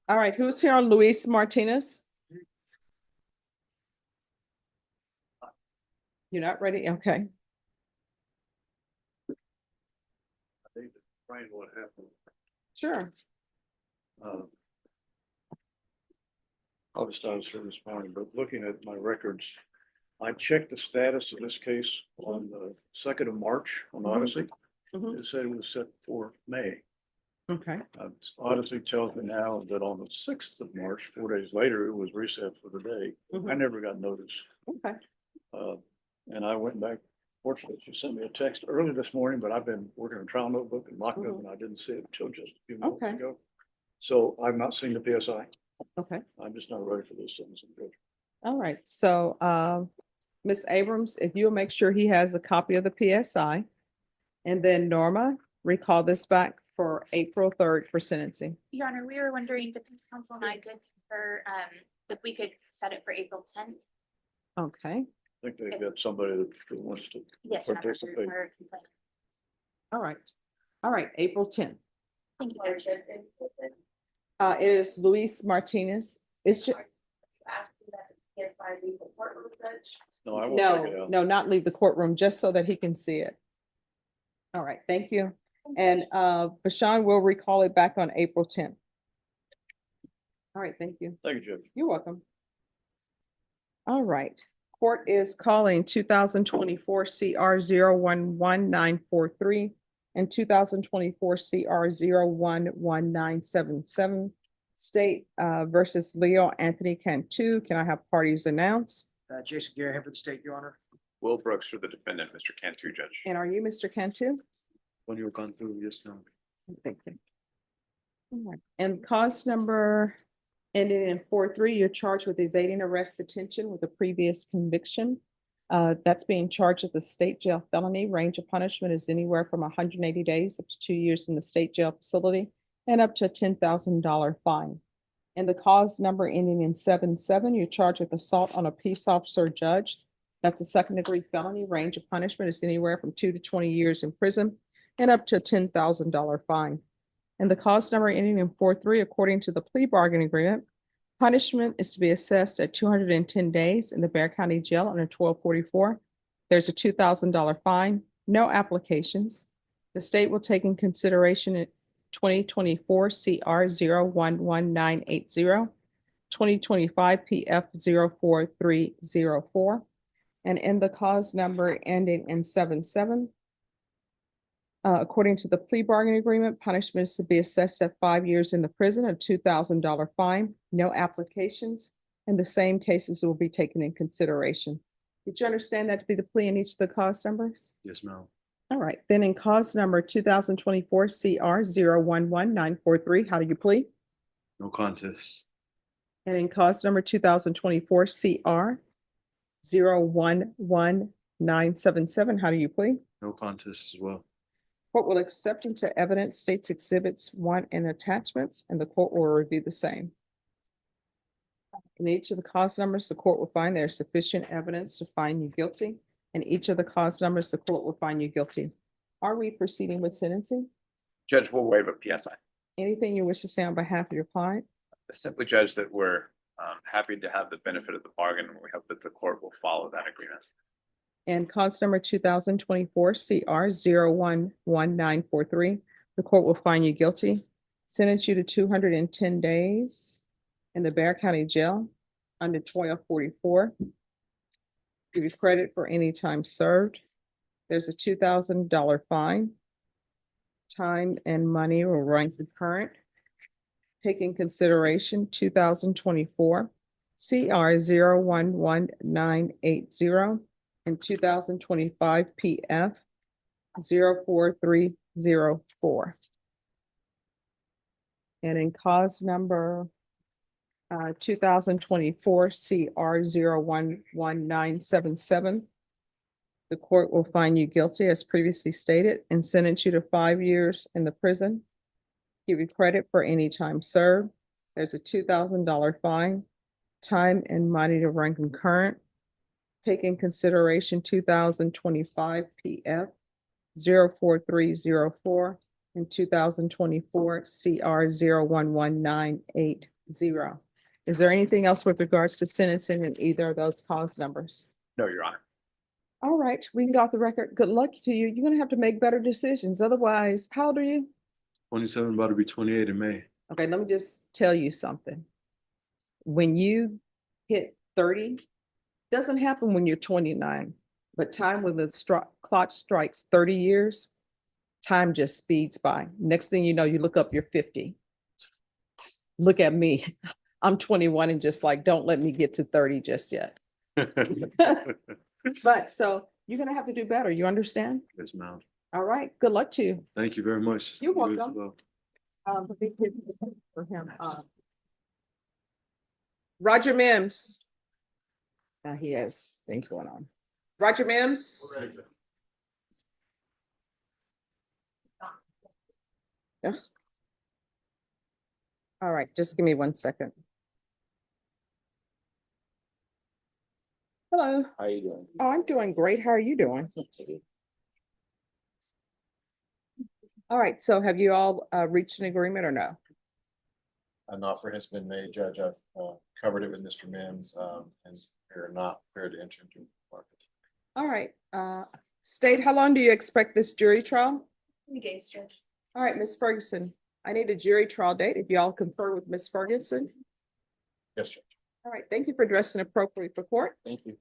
All right, who's here on Luis Martinez? You're not ready? Okay. I think to explain what happened. Sure. I was down here this morning, but looking at my records, I checked the status of this case on the 2nd of March on Odyssey. Mhm. It said it was set for May. Okay. Odyssey tells me now that on the 6th of March, 4 days later, it was reset for the day. I never got notice. Okay. And I went back. Fortunately, she sent me a text early this morning, but I've been working on a trial notebook and mock up, and I didn't see it until just a few minutes Okay. ago. So I've not seen the PSI. Okay. I'm just not ready for this sentencing. All right. So, Ms. Abrams, if you'll make sure he has a copy of the PSI. And then Norma, recall this back for April 3rd for sentencing. Your Honor, we were wondering, defense counsel and I did confer, if we could set it for April 10th. Okay. I think they've got somebody that wants to Yes, Your Honor, participate. we're complaining. All right. All right, April 10th. Thank you, Judge. It is Luis Martinez. It's just, No, I won't take it out. no, not leave the courtroom, just so that he can see it. All right, thank you. And Bashan will recall it back on April 10th. All right, thank you. Thank you, Judge. You're welcome. All right, court is calling 2024 CR 011943 and 2024 CR 011977 State versus Leo Anthony Cantu. Can I have parties announced? Jason Gary here for the state, Your Honor. Will Brooks for the defendant, Mr. Cantu, Judge. And are you Mr. Cantu? When you were gone through, yes, no. Thank you. All right. And cause number ending in 4-3, you're charged with evading arrest detention with a previous conviction. That's being charged at the state jail felony. Range of punishment is anywhere from 180 days up to 2 years in the state jail facility and up to a $10,000 fine. And the cause number ending in 7-7, you're charged with assault on a peace officer or judge. That's a second-degree felony. Range of punishment is anywhere from 2 to 20 years in prison and up to a $10,000 fine. And the cause number ending in 4-3, according to the plea bargaining agreement, punishment is to be assessed at 210 days in the Bexar County Jail under 1244. There's a $2,000 fine, no applications. The state will take in consideration 2024 CR 011980, 2025 PF 04304, and in the cause number ending in 7-7, according to the plea bargaining agreement, punishment is to be assessed at 5 years in the prison, a $2,000 fine, no applications, and the same cases will be taken in consideration. Did you understand that to be the plea in each of the cause numbers? Yes, ma'am. All right, then in cause number 2024 CR 011943, how do you plead? No contest. And in cause number 2024 CR 011977, how do you plead? No contest as well. Court will accept into evidence states exhibits 1 and attachments, and the court will review the same. In each of the cause numbers, the court will find there is sufficient evidence to find you guilty. In each of the cause numbers, the court will find you guilty. Are we proceeding with sentencing? Judge, will waive a PSI. Anything you wish to say on behalf of your client? Simply, Judge, that we're happy to have the benefit of the bargain, and we hope that the court will follow that agreement. And cause number 2024 CR 011943, the court will find you guilty, sentence you to 210 days in the Bexar County Jail under 1244. Give you credit for any time served. There's a $2,000 fine. Time and money will run concurrent. Take in consideration 2024 CR 011980 and 2025 PF 04304. And in cause number 2024 CR 011977, the court will find you guilty as previously stated and sentence you to 5 years in the prison. Give you credit for any time served. There's a $2,000 fine, time and money to run concurrent. Take in consideration 2025 PF 04304 and 2024 CR 011980. 0. Is there anything else with regards to sentencing in either of those cause numbers? No, Your Honor. All right, we can go off the record. Good luck to you. You're gonna have to make better decisions. Otherwise, how old are you? 27, about to be 28 in May. Okay, let me just tell you something. When you hit 30, doesn't happen when you're 29, but time when the clock strikes 30 years, time just speeds by. Next thing you know, you look up, you're 50. Look at me. I'm 21 and just like, don't let me get to 30 just yet. But so you're gonna have to do better. You understand? Yes, ma'am. All right, good luck to you. Thank you very much. You're You as welcome. well. For him, Roger Mims. He has things going on. Roger Mims. Yeah. All right, just give me 1 second. Hello. How you doing? Oh, I'm doing great. How are you doing? All right, so have you all reached an agreement or no? An offer has been made, Judge. I've covered it with Mr. Mims, and we're not prepared to enter into the market. All right, State, how long do you expect this jury trial? 3 days, Judge. All right, Ms. Ferguson, I need a jury trial date. If y'all confer with Ms. Ferguson. Yes, Judge. All right, thank you for dressing appropriately for court. Thank you.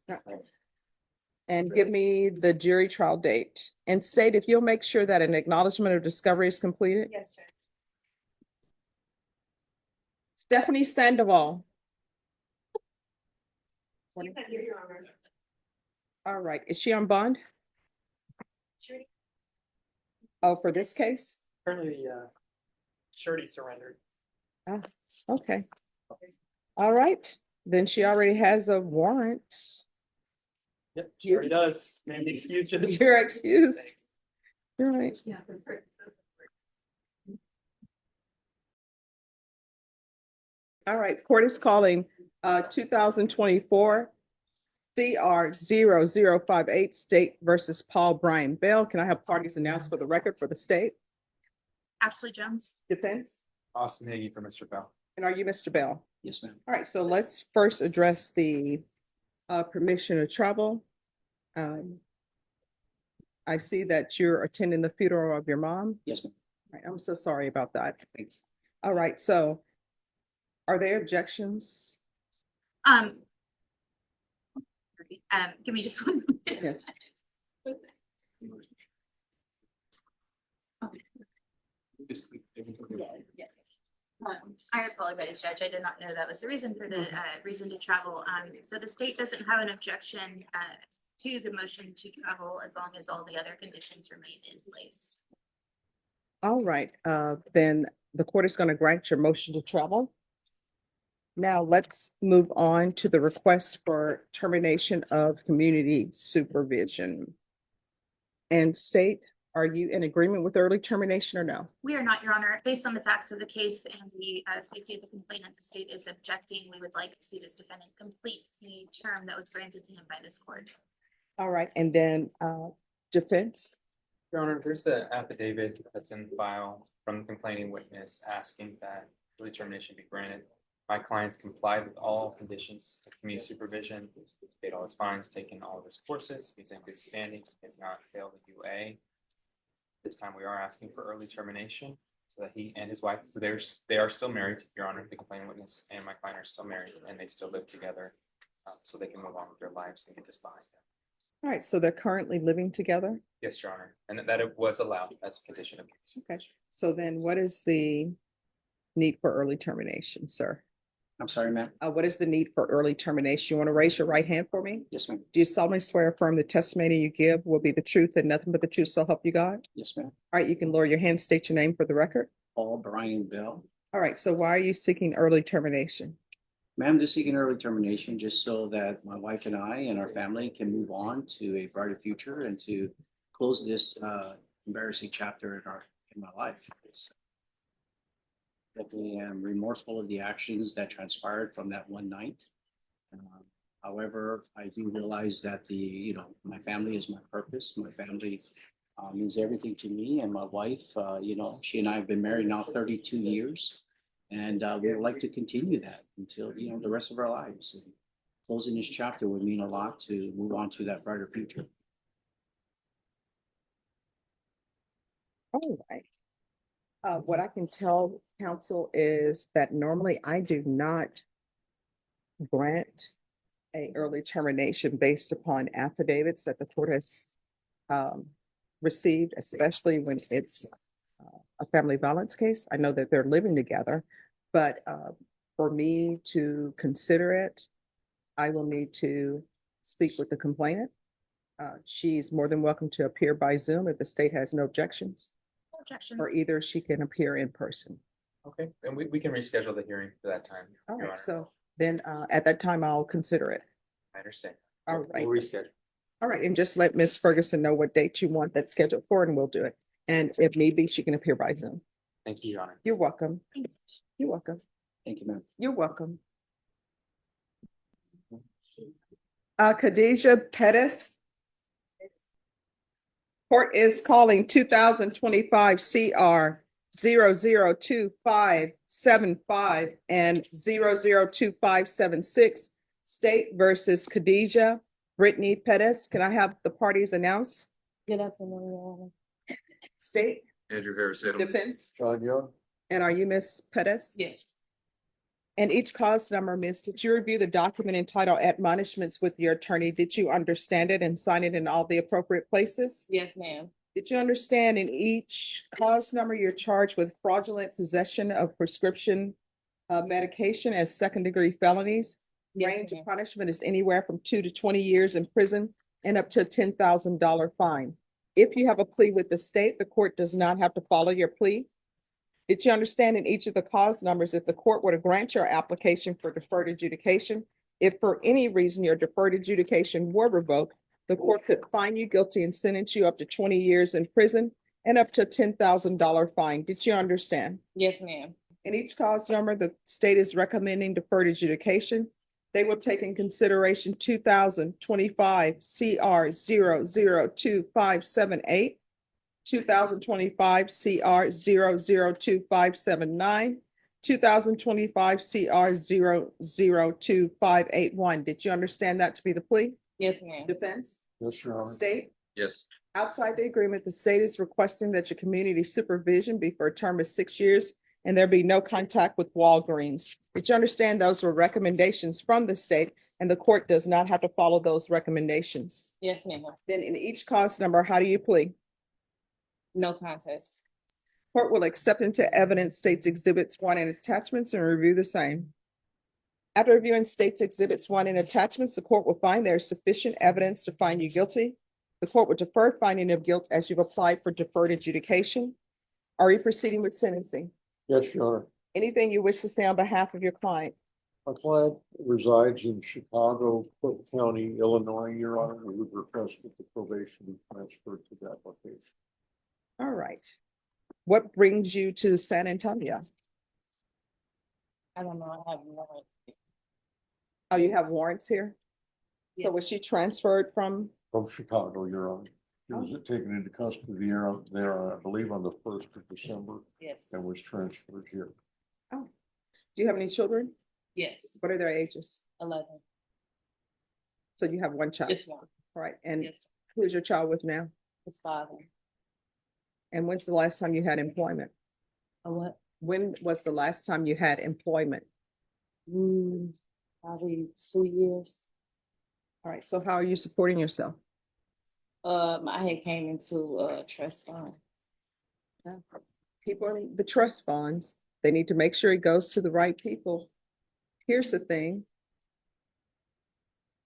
And give me the jury trial date. And State, if you'll make sure that an acknowledgement of discovery is completed. Yes, Judge. Stephanie Sandoval. All right, is she on bond? Sure. Oh, for this case? Currently, surety surrendered. Okay. All right, then she already has a warrant. Yep, surety does. Name the excuse, Judge. You're excused. Thanks. You're right. Yeah. All right, court is calling 2024 CR 0058 State versus Paul Brian Bell. Can I have parties announced for the record for the state? Ashley Jones. Defense? Austin Hagee for Mr. Bell. And are you Mr. Bell? Yes, ma'am. All right, so let's first address the permission to travel. I see that you're attending the funeral of your mom. Yes, ma'am. All right, I'm so sorry about that. Thanks. All right, so are there objections? Give me just 1 minute. Yes. I apologize, Judge. I did not know that was the reason for the reason to travel. So the state doesn't have an objection to the motion to travel as long as all the other conditions remain in place. All right, then the court is going to grant your motion to travel. Now let's move on to the request for termination of community supervision. And State, are you in agreement with early termination or no? We are not, Your Honor. Based on the facts of the case and the safety of the complainant, the state is objecting. We would like to see this defendant complete the term that was granted to him by this court. All right, and then defense? Your Honor, there's an affidavit that's in the file from the complaining witness asking that early termination be granted. My client's complied with all conditions of community supervision, paid all his fines, taken all of his courses, he's in good standing, he has not failed the UA. This time we are asking for early termination so that he and his wife, they are still married, Your Honor, the complaining witness and my client are still married and they still live together, so they can move on with their lives and get this behind them. All right, so they're currently living together? Yes, Your Honor, and that it was allowed as a condition of community Okay, supervision. so then what is the need for early termination, sir? I'm sorry, ma'am. What is the need for early termination? You want to raise your right hand for me? Yes, ma'am. Do you solemnly swear or affirm the testimony you give will be the truth and nothing but the truth, so help you God? Yes, ma'am. All right, you can lower your hand, state your name for the record. Paul Brian Bell. All right, so why are you seeking early termination? Ma'am, just seeking early termination just so that my wife and I and our family can move on to a brighter future and to close this embarrassing chapter in my life. Definitely am remorseful of the actions that transpired from that one night. However, I do realize that my family is my purpose. My family means everything to me, and my wife, she and I have been married now 32 years. And we would like to continue that until, you know, the rest of our lives. And closing this chapter would mean a lot to move on to that brighter future. All right. What I can tell council is that normally I do not grant a early termination based upon affidavits that the court has received, especially when it's a family violence case. I know that they're living together, but for me to consider it, I will need to speak with the complainant. She's more than welcome to appear by Zoom if the state has no objections, No objections. or either she can appear in person. Okay, and we can reschedule the hearing for that time. All Your right, Honor. so then at that time, I'll consider it. I understand. All We'll right. reschedule. All right, and just let Ms. Ferguson know what date you want that scheduled for, and we'll do it. And if need be, she can appear by Zoom. Thank you, Your Honor. You're welcome. You're welcome. Thank you, ma'am. You're welcome. Khadijah Pettis. Court is calling 2025 CR 002575 and 002576 State versus Khadijah Brittany Pettis. Can I have the parties announced? Good afternoon, Your Honor. State, Andrew Harris, defense, John Young? and are you Miss Pettis? Yes. And each cause number, Miss, did you review the document entitled admonishments with your attorney? Did you understand it and sign it in all the appropriate places? Yes, ma'am. Did you understand in each cause number, you're charged with fraudulent possession of prescription medication as second-degree felonies? Yes, Range of ma'am. punishment is anywhere from 2 to 20 years in prison and up to a $10,000 fine. If you have a plea with the state, the court does not have to follow your plea. Did you understand in each of the cause numbers, if the court were to grant your application for deferred adjudication, if for any reason your deferred adjudication were revoked, the court could find you guilty and sentence you up to 20 years in prison and up to a $10,000 fine. Did you understand? Yes, ma'am. In each cause number, the state is recommending deferred adjudication. They will take in consideration 2025 CR 002578, 2025 CR 002579, 2025 CR 002581. Did you understand that to be the plea? Yes, ma'am. Defense? Yes, Your Honor. State? Yes. Outside the agreement, the state is requesting that your community supervision be for a term of 6 years and there be no contact with Walgreens. Did you understand those were recommendations from the state and the court does not have to follow those recommendations? Yes, ma'am. Then in each cause number, how do you plead? No contest. Court will accept into evidence states exhibits 1 and attachments and review the same. After reviewing states exhibits 1 and attachments, the court will find there is sufficient evidence to find you guilty. The court will defer finding of guilt as you've applied for deferred adjudication. Are you proceeding with sentencing? Yes, Your Honor. Anything you wish to say on behalf of your client? My client resides in Chicago, Cook County, Illinois, Your Honor. We would request that the probation be transferred to that location. All right. What brings you to San Antonio? I don't know. I have no idea. Oh, you have warrants here? So Yes. was she transferred from? From Chicago, Your Honor. She was taken into custody there, I believe, on the 1st of December Yes. and was transferred here. Do you have any children? Yes. What are their ages? 11. So you have one child? Just one. All right. And Yes. who's your child with now? His father. And when's the last time you had employment? A what? When was the last time you had employment? Probably 2 years. All right. So how are you supporting yourself? I had came into a trust fund. People in the trust funds, they need to make sure it goes to the right people. Here's the thing.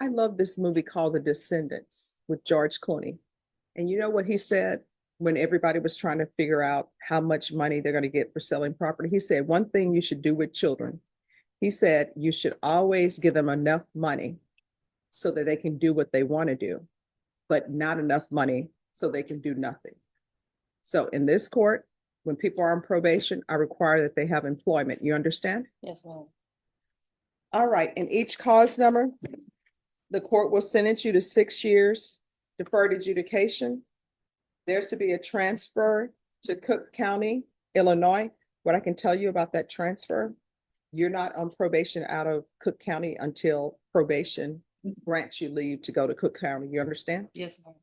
I love this movie called The Descendants with George Clooney. And you know what he said when everybody was trying to figure out how much money they're going to get for selling property? He said, one thing you should do with children. He said, you should always give them enough money so that they can do what they want to do, but not enough money so they can do nothing. So in this court, when people are on probation, I require that they have employment. You understand? Yes, ma'am. All right. In each cause number, the court will sentence you to 6 years deferred adjudication. There's to be a transfer to Cook County, Illinois. What I can tell you about that transfer, you're not on probation out of Cook County until probation grants you leave to go to Cook County. You understand? Yes, ma'am.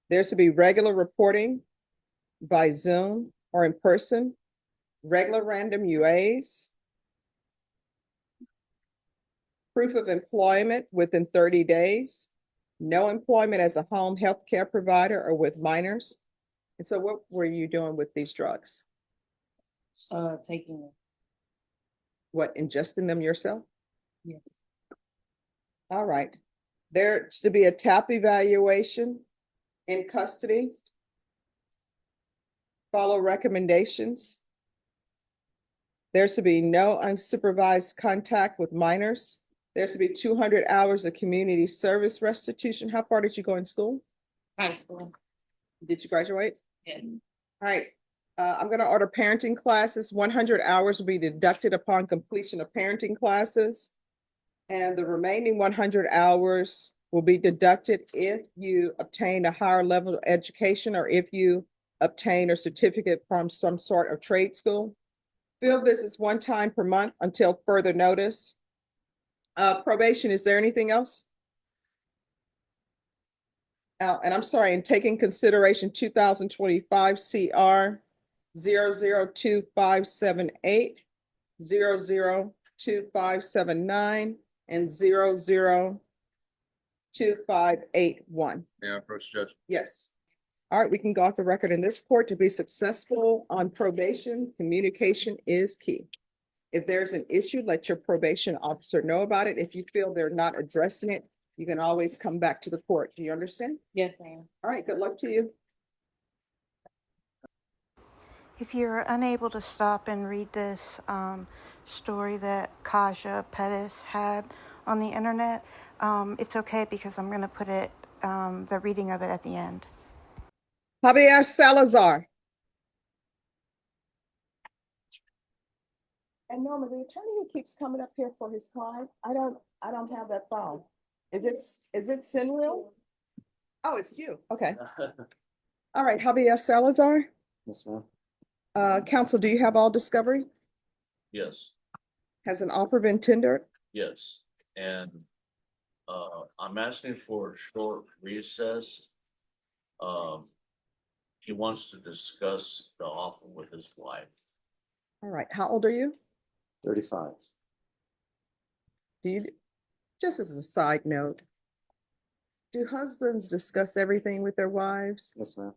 There's to be regular reporting by Zoom or in person, regular random UAs, proof of employment within 30 days, no employment as a home health care provider or with minors. And so what were you doing with these drugs? Taking it. What, ingesting them yourself? Yes. All right. There's to be a TAP evaluation in custody. Follow recommendations. There's to be no unsupervised contact with minors. There's to be 200 hours of community service restitution. How far did you go in school? High school. Did you graduate? Yes. All right. I'm going to order parenting classes. 100 hours will be deducted upon completion of parenting classes. And the remaining 100 hours will be deducted if you obtain a higher level of education or if you obtain a certificate from some sort of trade school. Field visits 1 time per month until further notice. Probation, is there anything else? And I'm sorry, in taking consideration 2025 CR 002578, 002579, and 002581. May I approach the judge? Yes. All right, we can go off the record in this court. To be successful on probation, communication is key. If there's an issue, let your probation officer know about it. If you feel they're not addressing it, you can always come back to the court. Do you understand? Yes, ma'am. All right, good luck to you. If you're unable to stop and read this story that Kaja Pettis had on the internet, it's okay because I'm going to put it, the reading of it at the end. Javier Salazar. And Norma, the attorney who keeps coming up here for his client, I don't have that phone. Is it Sinreal? Oh, it's you. Okay. All right, Javier Salazar. Yes, ma'am. Counsel, do you have all discovery? Yes, Has an offer been tendered? yes, and I'm asking for a short recess. He wants to discuss the offer with his wife. All right, how old are you? 35. Do you, just as a side note, do husbands discuss everything with their wives? Yes, ma'am.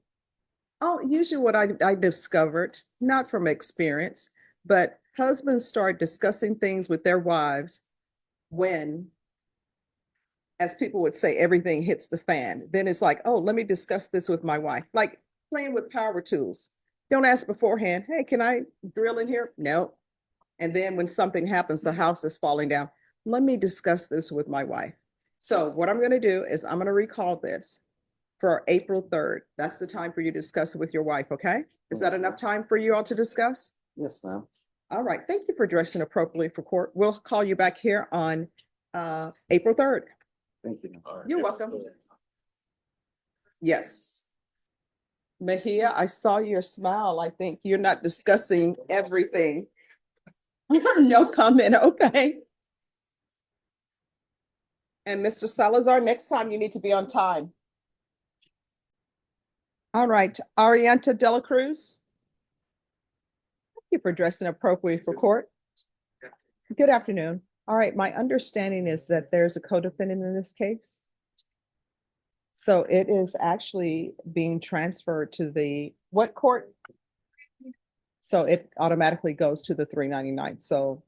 Oh, usually what I discovered, not from experience, but husbands start discussing things with their wives when, as people would say, everything hits the fan. Then it's like, oh, let me discuss this with my wife. Like playing with power tools. Don't ask beforehand, hey, can I drill in here? No. And then when something happens, the house is falling down. Let me discuss this with my wife. So what I'm going to do is I'm going to recall this for April 3rd. That's the time for you to discuss it with your wife, okay? Is that enough time for you all to discuss? Yes, ma'am. All right, thank you for dressing appropriately for court. We'll call you back here on April 3rd. Thank you. All right. You're welcome. Yes. Mejia, I saw your smile. I think you're not discussing everything. No comment, okay. And Mr. Salazar, next time you need to be on time. All right, Arianta Dela Cruz. Thank you for dressing appropriately for court. Good afternoon. All right, my understanding is that there's a co-defendant in this case. So it is actually being transferred to the, what court? So it automatically goes to the 399. So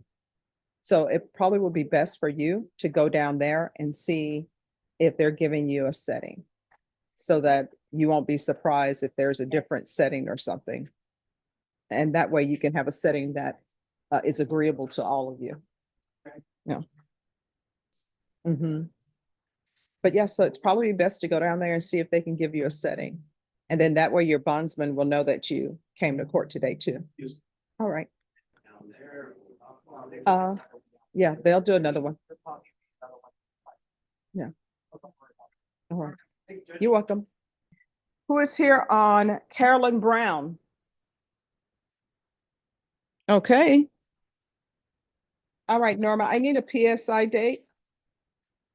it probably would be best for you to go down there and see if they're giving you a setting so that you won't be surprised if there's a different setting or something. And that way you can have a setting that is agreeable to all of you. Yeah. But yeah, so it's probably best to go down there and see if they can give you a setting. And then that way your bondsman will know that you came to court today too. All right. Yeah, they'll do another one. Yeah. All right. You're welcome. Who is here on Carolyn Brown? Okay. All right, Norma, I need a PSI date.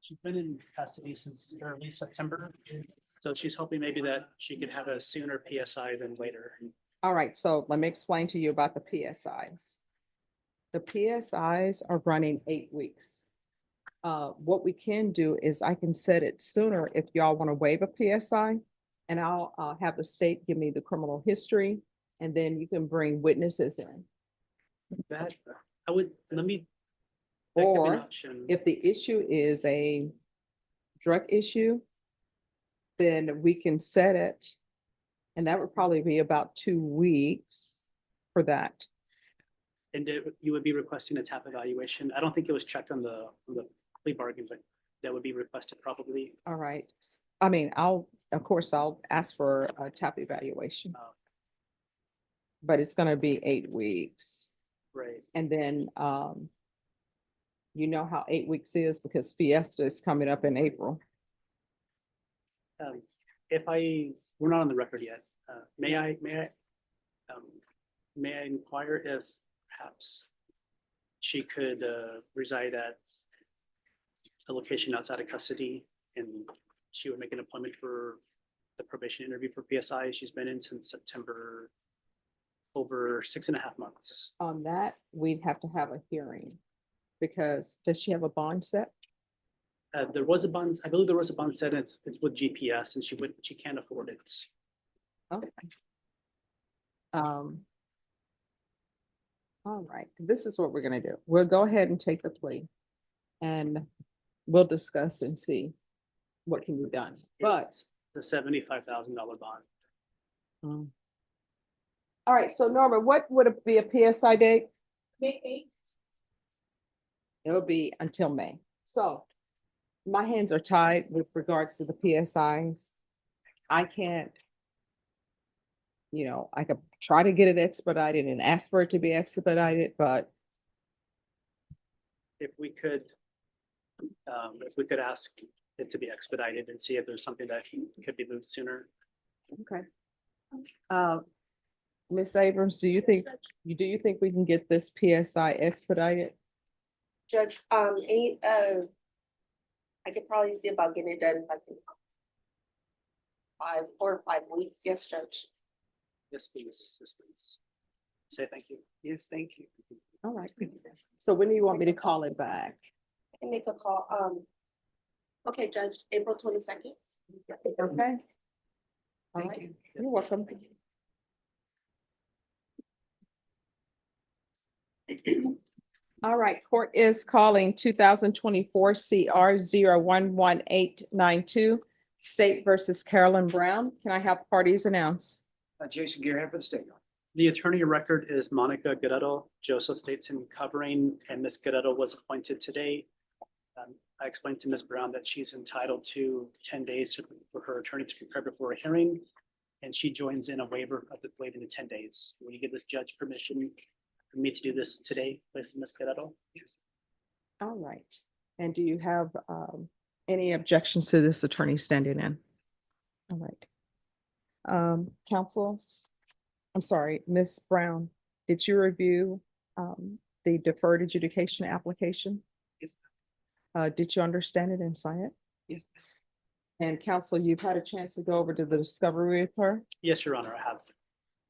She's been in custody since early September, so she's hoping maybe that she could have a sooner PSI than later. All right, so let me explain to you about the PSIs. The PSIs are running 8 weeks. What we can do is I can set it sooner if y'all want to waive a PSI. And I'll have the state give me the criminal history, and then you can bring witnesses in. That, I would, let me. that could be an Or option. if the issue is a drug issue, then we can set it. And that would probably be about 2 weeks for that. And you would be requesting a TAP evaluation. I don't think it was checked on the plea bargain, but that would be requested probably. All right. I mean, of course, I'll ask for a TAP evaluation. But it's gonna be 8 weeks. Right. And then, you know how 8 weeks is because Fiesta is coming up in April. We're not on the record yet. May I inquire if perhaps she could reside at a location outside of custody and she would make an appointment for the probation interview for PSI. She's been in since September, over 6.5 months. On that, we'd have to have a hearing because does she have a bond set? There was a bond, I believe there was a bond set, and it's with GPS and she can't afford it. Okay. All right, this is what we're gonna do. We'll go ahead and take the plea. And we'll discuss and see what can be done, but. The $75,000 bond. All right, so Norma, what would it be a PSI date? May 8th. It'll be until May. So my hands are tied with regards to the PSIs. I can't, I could try to get it expedited and ask for it to be expedited, but If we could ask it to be expedited and see if there's something that could be moved sooner. okay. Ms. Abrams, do you think we can get this PSI expedited? Judge, I could probably see about getting it done like in 4 or 5 weeks. Yes, Judge. Yes, please. Yes, please. Say thank you. Yes, thank you. All right. So when do you want me to call it back? I can make a call. Okay, Judge, April 22nd. Okay. All right. You're welcome. All right, court is calling 2024 CR 011892, State versus Carolyn Brown. Can I have parties announce? Jason Gearham for the state. The attorney of record is Monica Guerrero. Joseph State's covering, and Ms. Guerrero was appointed today. I explained to Ms. Brown that she's entitled to 10 days for her attorney to prepare before a hearing, and she joins in a waiver of the waiving the 10 days. Will you give this judge permission for me to do this today, please, Ms. Guerrero? Yes. All right. And do you have any objections to this attorney standing in? All right. Counsel, I'm sorry, Ms. Brown, did you review the deferred adjudication application? Yes. Did you understand it and sign it? Yes. And counsel, you've had a chance to go over to the discovery with her Yes, Your Honor, I have.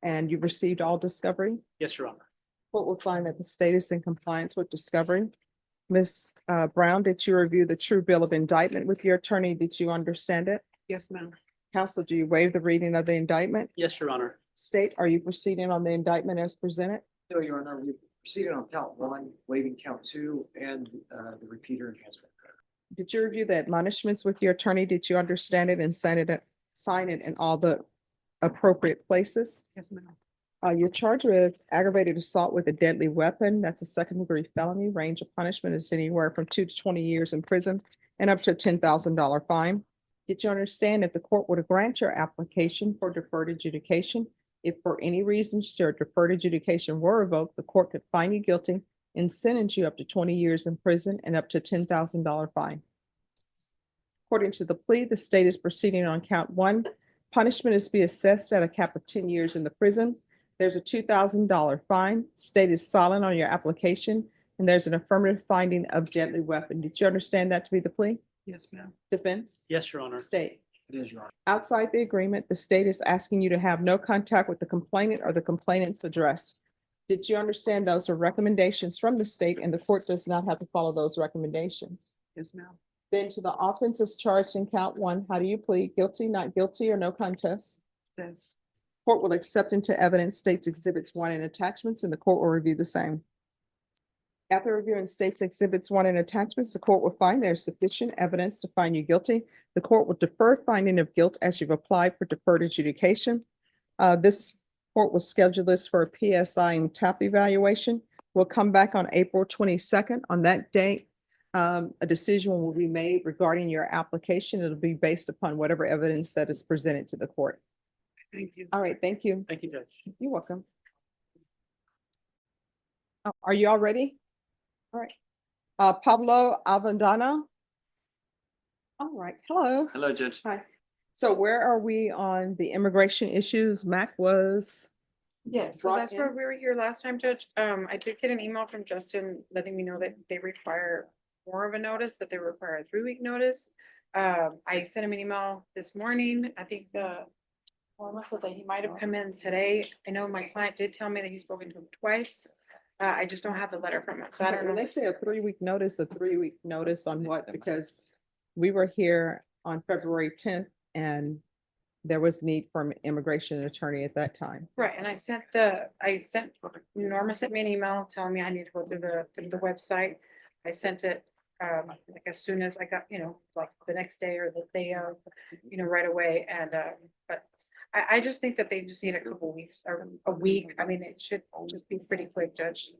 and you've received all discovery? Yes, Your Honor. Court will find that the state is in compliance with discovery. Ms. Brown, did you review the true bill of indictment with your attorney? Did you understand it? Yes, ma'am. Counsel, do you waive the reading of the indictment? Yes, Your Honor. State, are you proceeding on the indictment as presented? No, Your Honor, we proceeded on count 1, waiving count 2, and the repeater enhancement. Did you review the admonishments with your attorney? Did you understand it and sign it in all the appropriate places? Yes, ma'am. You're charged with aggravated assault with a deadly weapon. That's a second-degree felony. Range of punishment is anywhere from 2 to 20 years in prison and up to a $10,000 fine. Did you understand if the court were to grant your application for deferred adjudication, if for any reason your deferred adjudication were revoked, the court could find you guilty and sentence you up to 20 years in prison and up to $10,000 fine? According to the plea, the state is proceeding on count 1. Punishment is to be assessed at a cap of 10 years in the prison. There's a $2,000 fine. State is silent on your application, and there's an affirmative finding of deadly weapon. Did you understand that to be the plea? Yes, ma'am. Defense? Yes, Your Honor. State. It is, Your Honor. Outside the agreement, the state is asking you to have no contact with the complainant or the complainant's address. Did you understand those are recommendations from the state and the court does not have to follow those recommendations? Yes, ma'am. Then to the offenses charged in count one, how do you plead? Guilty, not guilty, or no contest? Yes. Court will accept into evidence states exhibits one and attachments, and the court will review the same. After reviewing states exhibits one and attachments, the court will find there is sufficient evidence to find you guilty. The court will defer finding of guilt as you've applied for deferred adjudication. This court will schedule this for a PSI and TAP evaluation. We'll come back on April 22nd. On that date, a decision will be made regarding your application. It'll be based upon whatever evidence that is presented to the court. Thank you. All right, thank you. Thank you, Judge. You're welcome. Are you all ready? All right. Pablo Avendana. All right, hello. Hello, Judge. Hi. So where are we on the immigration issues? Mac was, Yes, so brought that's where in? we were here last time, Judge. I did get an email from Justin letting me know that they require more of a notice, that they require a 3-week notice. I sent him an email this morning. I think said that he might have come in today. I know my client did tell me that he's spoken to him twice. I just don't have the letter from him, so I don't When know. they say a 3-week notice, a 3-week notice on what? Because we were here on February 10th and there was need for an immigration attorney at that time. Right, and Norma sent me an email telling me I need to go to the website. I sent it, like as soon as I got, like the next day or the day of, right away, and, but I just think that they just need a couple weeks or a week. I mean, it should just be pretty quick, Judge.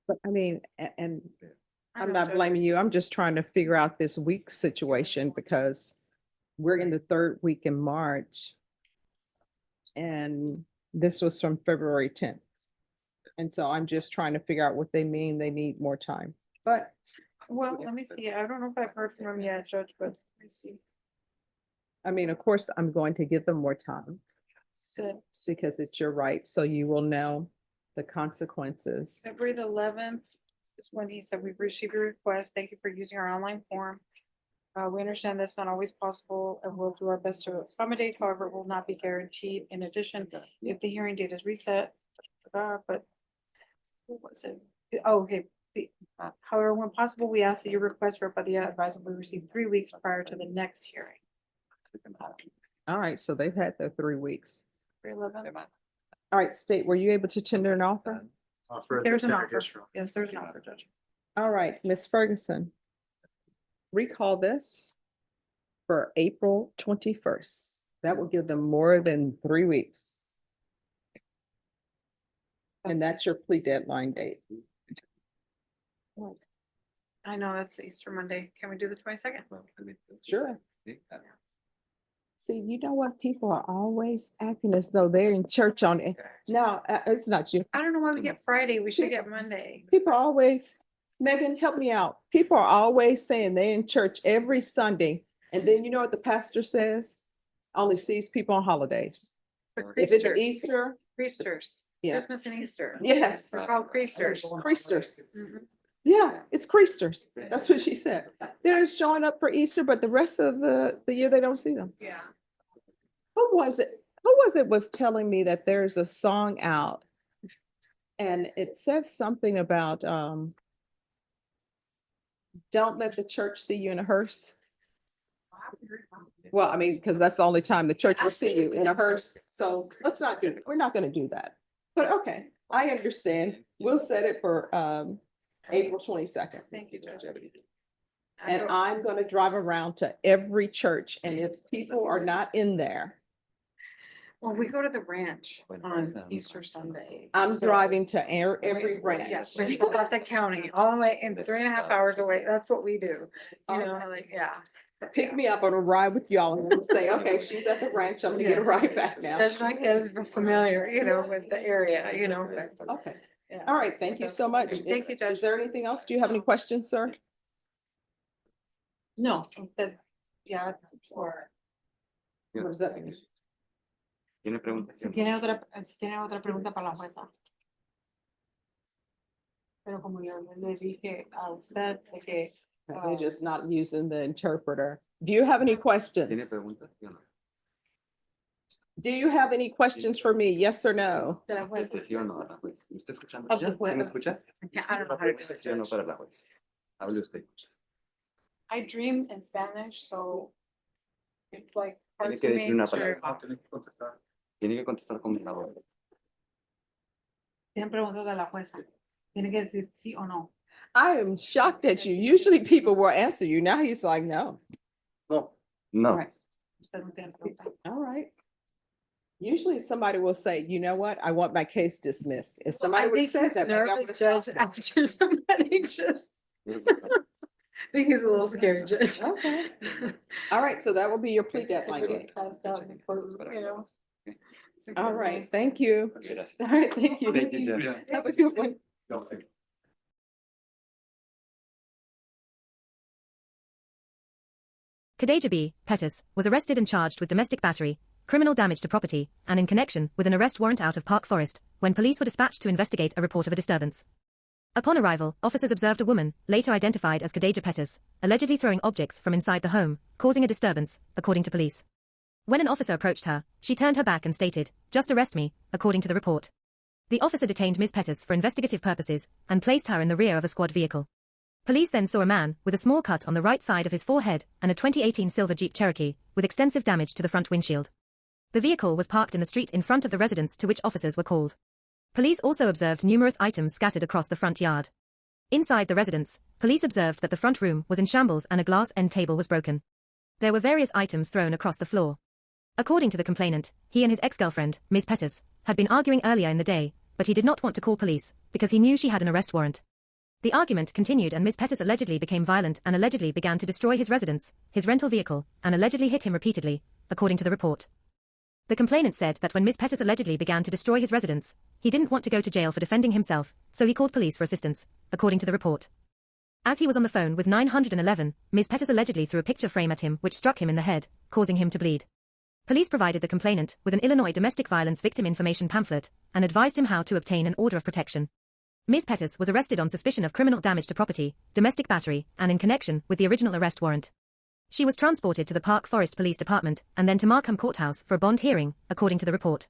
But I mean, and I I'm know, not Judge. blaming you. I'm just trying to figure out this week situation because we're in the 3rd week in March. And this was from February 10th. And so I'm just trying to figure out what they mean. They need more time, but Well, let me see. I don't know if I've heard from him yet, Judge, but let me see. I mean, of course, I'm going to give them more time So because it's your right. So you will know the consequences. February the 11th is when he said, we've received your request. Thank you for using our online form. We understand that's not always possible and we'll do our best to accommodate. However, it will not be guaranteed. In addition, if the hearing date is reset, but what was it? Oh, okay. However, when possible, we ask that your request for the advisor will be received 3 weeks prior to the next hearing. All right, so they've had their 3 weeks. February 11th. All right, state, were you able to tender an offer? There's an offer. Yes, there's an offer, Judge. All right, Ms. Ferguson. Recall this for April 21st. That will give them more than 3 weeks. And that's your plea deadline date. I know that's Easter Monday. Can we do the 22nd? Sure. See, you know what? People are always acting as though they're in church on it. No, it's not you. I don't know why we get Friday. We should get Monday. People are always, Megan, help me out. People are always saying they're in church every Sunday. And then you know what the pastor says? Only sees people on holidays. If it's Easter. Priesters. Yeah. Christmas and Easter. Yes. They're called priesters. Priesters. Mhm. Yeah, it's Creasters. That's what she said. They're showing up for Easter, but the rest of the year they don't see them. Yeah. Who was it? Was telling me that there's a song out and it says something about don't let the church see you in a hearse. Well, I mean, because that's the only time the church will see you in a hearse. So let's not do it. We're not going to do that. But okay, I understand. We'll set it for April 22nd. Thank you, Judge. And I'm going to drive around to every church. And if people are not in there, Well, we go to the ranch on Easter Sunday. I'm so- driving to every branch. Yes, we're at the county, all the way in 3.5 hours away. That's what we do. You know, like, yeah. Pick me up on a ride with y'all and we'll say, okay, she's at the ranch. I'm gonna get a ride back now. Judge like that is familiar, with the area, Okay. Yeah. All right. Thank you so much. Thank you, Judge. Is there anything else? Do you have any questions, sir? No, yeah, or. What does that mean? Si tiene otra pregunta para la jueza. Pero como yo le dije a usted de que They're just not using the interpreter. Do you have any questions? Do you have any questions for me? Yes or no? de la jueza. Of the jueza. I don't know how to do it. I dream in Spanish, so it's like hard for me to. Tienen preguntas de la jueza. Tiene que decir sí o no. I am shocked at you. Usually people will answer you. Now he's like, no. No, Right. Usted no tiene pregunta. All right. Usually somebody will say, you know what? I want my case dismissed. If somebody would have said that. maybe I Nervous would've judge stopped after somebody just. I think he's a little scared, Judge. it. Okay. All right, so that will be your plea deadline date. Passed out in court, you know. All right, thank you. All right, thank you. Thank you, Judge. Have a good one. Khadija B. Pettis was arrested and charged with domestic battery, criminal damage to property, and in connection with an arrest warrant out of Park Forest, when police were dispatched to investigate a report of a disturbance. Upon arrival, officers observed a woman, later identified as Khadija Pettis, allegedly throwing objects from inside the home, causing a disturbance, according to police. When an officer approached her, she turned her back and stated, "Just arrest me," according to the report. The officer detained Ms. Pettis for investigative purposes and placed her in the rear of a squad vehicle. Police then saw a man with a small cut on the right side of his forehead and a 2018 silver Jeep Cherokee with extensive damage to the front windshield. The vehicle was parked in the street in front of the residence to which officers were called. Police also observed numerous items scattered across the front yard. Inside the residence, police observed that the front room was in shambles and a glass end table was broken. There were various items thrown across the floor. According to the complainant, he and his ex-girlfriend, Ms. Pettis, had been arguing earlier in the day, but he did not want to call police because he knew she had an arrest warrant. The argument continued and Ms. Pettis allegedly became violent and allegedly began to destroy his residence, his rental vehicle, and allegedly hit him repeatedly, according to the report. The complainant said that when Ms. Pettis allegedly began to destroy his residence, he didn't want to go to jail for defending himself, so he called police for assistance, according to the report. As he was on the phone with 911, Ms. Pettis allegedly threw a picture frame at him which struck him in the head, causing him to bleed. Police provided the complainant with an Illinois domestic violence victim information pamphlet and advised him how to obtain an order of protection. Ms. Pettis was arrested on suspicion of criminal damage to property, domestic battery, and in connection with the original arrest warrant. She was transported to the Park Forest Police Department and then to Markham Courthouse for a bond hearing, according to the report.